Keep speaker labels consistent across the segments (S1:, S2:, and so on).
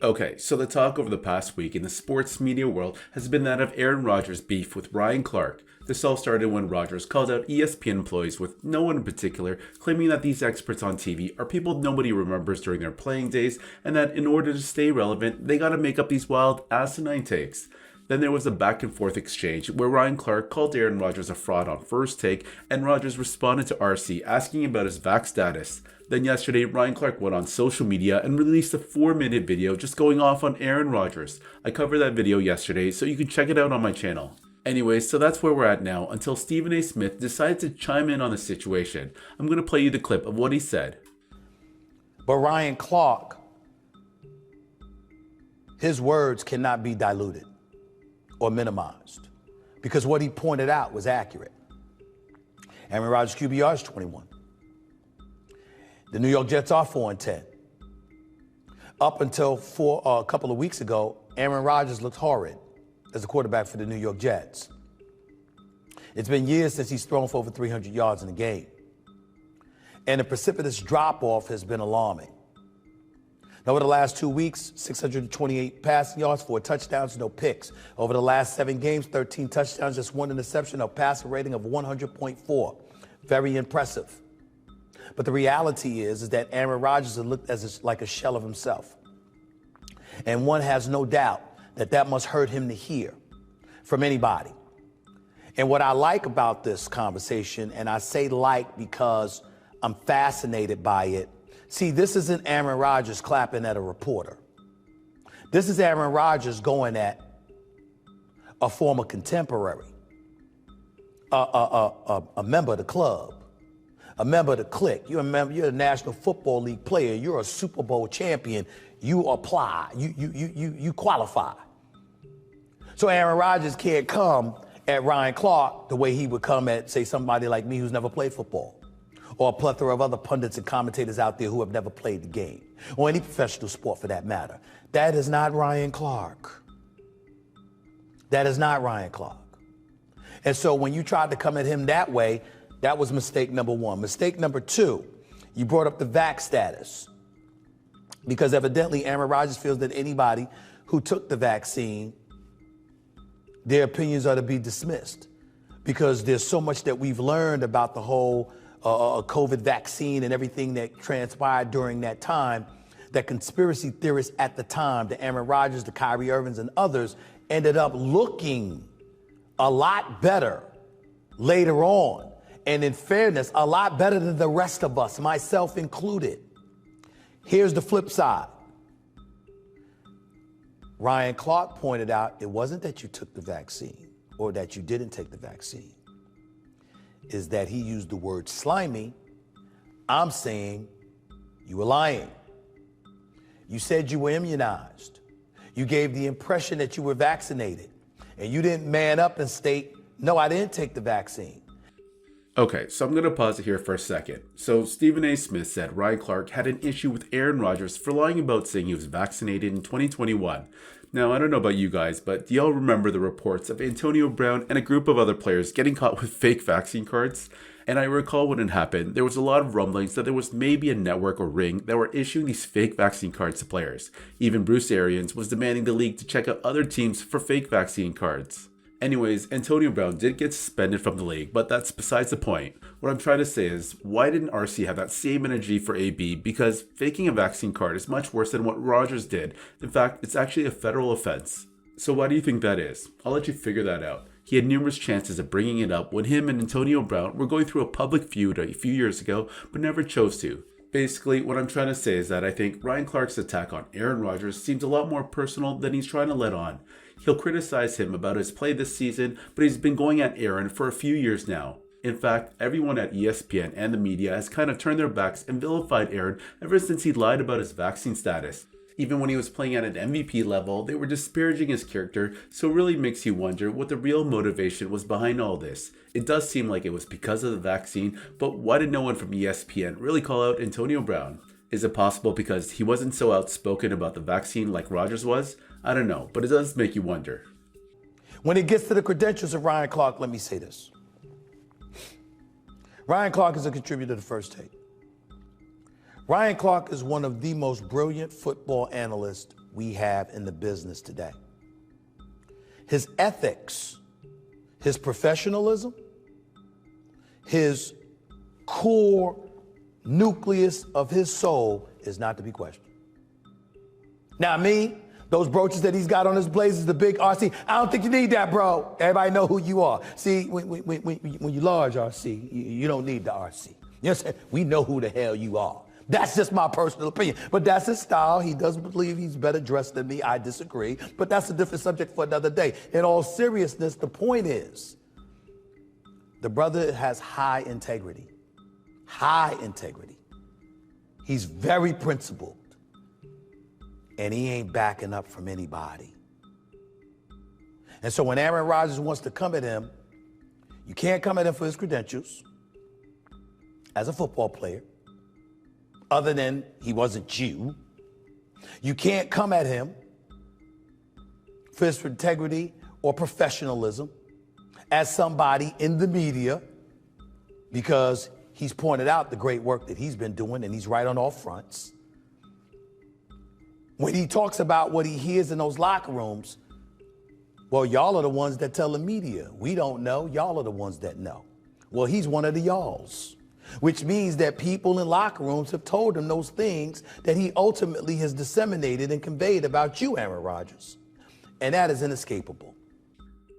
S1: Okay, so the talk over the past week in the sports media world has been that of Aaron Rodgers' beef with Ryan Clark. This all started when Rodgers called out ESPN employees, with no one in particular, claiming that these experts on TV are people nobody remembers during their playing days, and that in order to stay relevant, they gotta make up these wild, asinine takes. Then there was a back and forth exchange where Ryan Clark called Aaron Rodgers a fraud on First Take, and Rodgers responded to RC asking about his vax status. Then yesterday, Ryan Clark went on social media and released a 4-minute video just going off on Aaron Rodgers. I covered that video yesterday, so you can check it out on my channel. Anyways, so that's where we're at now until Stephen A. Smith decides to chime in on the situation. I'm going to play you the clip of what he said.
S2: But Ryan Clark, his words cannot be diluted or minimized because what he pointed out was accurate. Aaron Rodgers' QBR is 21. The New York Jets are 4-10. Up until a couple of weeks ago, Aaron Rodgers looked horrid as a quarterback for the New York Jets. It's been years since he's thrown for over 300 yards in a game. And the precipitous drop-off has been alarming. Now, over the last 2 weeks, 628 passing yards, 4 touchdowns, no picks. Over the last 7 games, 13 touchdowns, just 1 interception, a passer rating of 100.4. Very impressive. But the reality is that Aaron Rodgers has looked like a shell of himself. And one has no doubt that must hurt him to hear from anybody. And what I like about this conversation, and I say like because I'm fascinated by it. See, this isn't Aaron Rodgers clapping at a reporter. This is Aaron Rodgers going at a former contemporary, a member of the club, a member of the clique. You're a National Football League player. You're a Super Bowl champion. You apply. You qualify. So Aaron Rodgers can't come at Ryan Clark the way he would come at, say, somebody like me who's never played football, or a plethora of other pundits and commentators out there who have never played the game, or any professional sport for that matter. That is not Ryan Clark. That is not Ryan Clark. And so when you tried to come at him that way, that was mistake number one. Mistake number two, you brought up the vax status. Because evidently Aaron Rodgers feels that anybody who took the vaccine, their opinions are to be dismissed. Because there's so much that we've learned about the whole COVID vaccine and everything that transpired during that time, that conspiracy theorists at the time, the Aaron Rodgers, the Kyrie Irvings, and others, ended up looking a lot better later on. And in fairness, a lot better than the rest of us, myself included. Here's the flip side. Ryan Clark pointed out it wasn't that you took the vaccine or that you didn't take the vaccine. Is that he used the word slimy. I'm saying you were lying. You said you were immunized. You gave the impression that you were vaccinated. And you didn't man up and state, no, I didn't take the vaccine.
S1: Okay, so I'm going to pause it here for a second. So Stephen A. Smith said Ryan Clark had an issue with Aaron Rodgers for lying about saying he was vaccinated in 2021. Now, I don't know about you guys, but do y'all remember the reports of Antonio Brown and a group of other players getting caught with fake vaccine cards? And I recall when it happened, there was a lot of rumblings that there was maybe a network or ring that were issuing these fake vaccine cards to players. Even Bruce Arians was demanding the league to check out other teams for fake vaccine cards. Anyways, Antonio Brown did get suspended from the league, but that's besides the point. What I'm trying to say is, why didn't RC have that same energy for AB? Because faking a vaccine card is much worse than what Rodgers did. In fact, it's actually a federal offense. So why do you think that is? I'll let you figure that out. He had numerous chances of bringing it up when him and Antonio Brown were going through a public feud a few years ago, but never chose to. Basically, what I'm trying to say is that I think Ryan Clark's attack on Aaron Rodgers seems a lot more personal than he's trying to let on. He'll criticize him about his play this season, but he's been going at Aaron for a few years now. In fact, everyone at ESPN and the media has kind of turned their backs and vilified Aaron ever since he lied about his vaccine status. Even when he was playing at an MVP level, they were disparaging his character, so it really makes you wonder what the real motivation was behind all this. It does seem like it was because of the vaccine, but why did no one from ESPN really call out Antonio Brown? Is it possible because he wasn't so outspoken about the vaccine like Rodgers was? I don't know, but it does make you wonder.
S2: When it gets to the credentials of Ryan Clark, let me say this. Ryan Clark is a contributor to First Take. Ryan Clark is one of the most brilliant football analysts we have in the business today. His ethics, his professionalism, his core nucleus of his soul is not to be questioned. Now me, those brooches that he's got on his blazers, the big RC, I don't think you need that, bro. Everybody know who you are. See, when you large RC, you don't need the RC. You know what I'm saying? We know who the hell you are. That's just my personal opinion. But that's his style. He doesn't believe he's better dressed than me. I disagree. But that's a different subject for another day. In all seriousness, the point is, the brother has high integrity. High integrity. He's very principled. And he ain't backing up from anybody. And so when Aaron Rodgers wants to come at him, you can't come at him for his credentials as a football player, other than he wasn't you. You can't come at him for his integrity or professionalism as somebody in the media, because he's pointed out the great work that he's been doing, and he's right on all fronts. When he talks about what he hears in those locker rooms, well, y'all are the ones that tell the media. We don't know. Y'all are the ones that know. Well, he's one of the y'alls, which means that people in locker rooms have told him those things that he ultimately has disseminated and conveyed about you, Aaron Rodgers. And that is inescapable.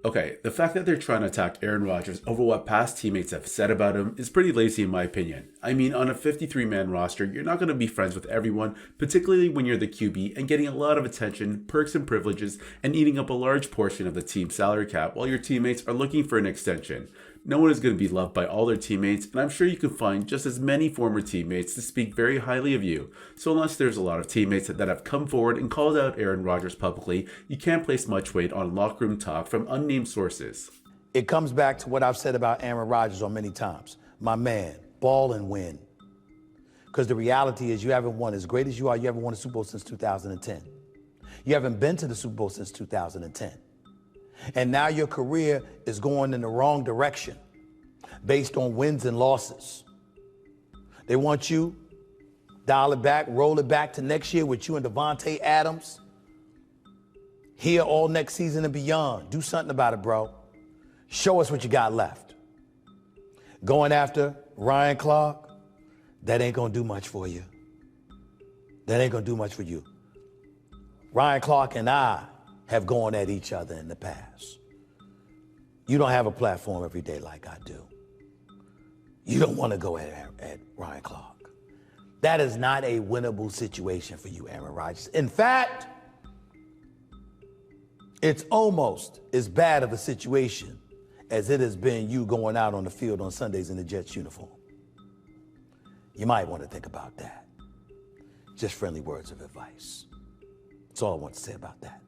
S1: Okay, the fact that they're trying to attack Aaron Rodgers over what past teammates have said about him is pretty lazy in my opinion. I mean, on a 53-man roster, you're not going to be friends with everyone, particularly when you're the QB and getting a lot of attention, perks and privileges, and eating up a large portion of the team's salary cap while your teammates are looking for an extension. No one is going to be loved by all their teammates, and I'm sure you can find just as many former teammates to speak very highly of you. So unless there's a lot of teammates that have come forward and called out Aaron Rodgers publicly, you can't place much weight on locker room talk from unnamed sources.
S2: It comes back to what I've said about Aaron Rodgers on many times. My man, ball and win. Because the reality is you haven't won, as great as you are, you haven't won a Super Bowl since 2010. You haven't been to the Super Bowl since 2010. And now your career is going in the wrong direction based on wins and losses. They want you, dial it back, roll it back to next year with you and Devontae Adams. Here all next season and beyond. Do something about it, bro. Show us what you got left. Going after Ryan Clark, that ain't gonna do much for you. That ain't gonna do much for you. Ryan Clark and I have gone at each other in the past. You don't have a platform every day like I do. You don't want to go at Ryan Clark. That is not a winnable situation for you, Aaron Rodgers. In fact, it's almost as bad of a situation as it has been you going out on the field on Sundays in the Jets uniform. You might want to think about that. Just friendly words of advice. That's all I want to say about that.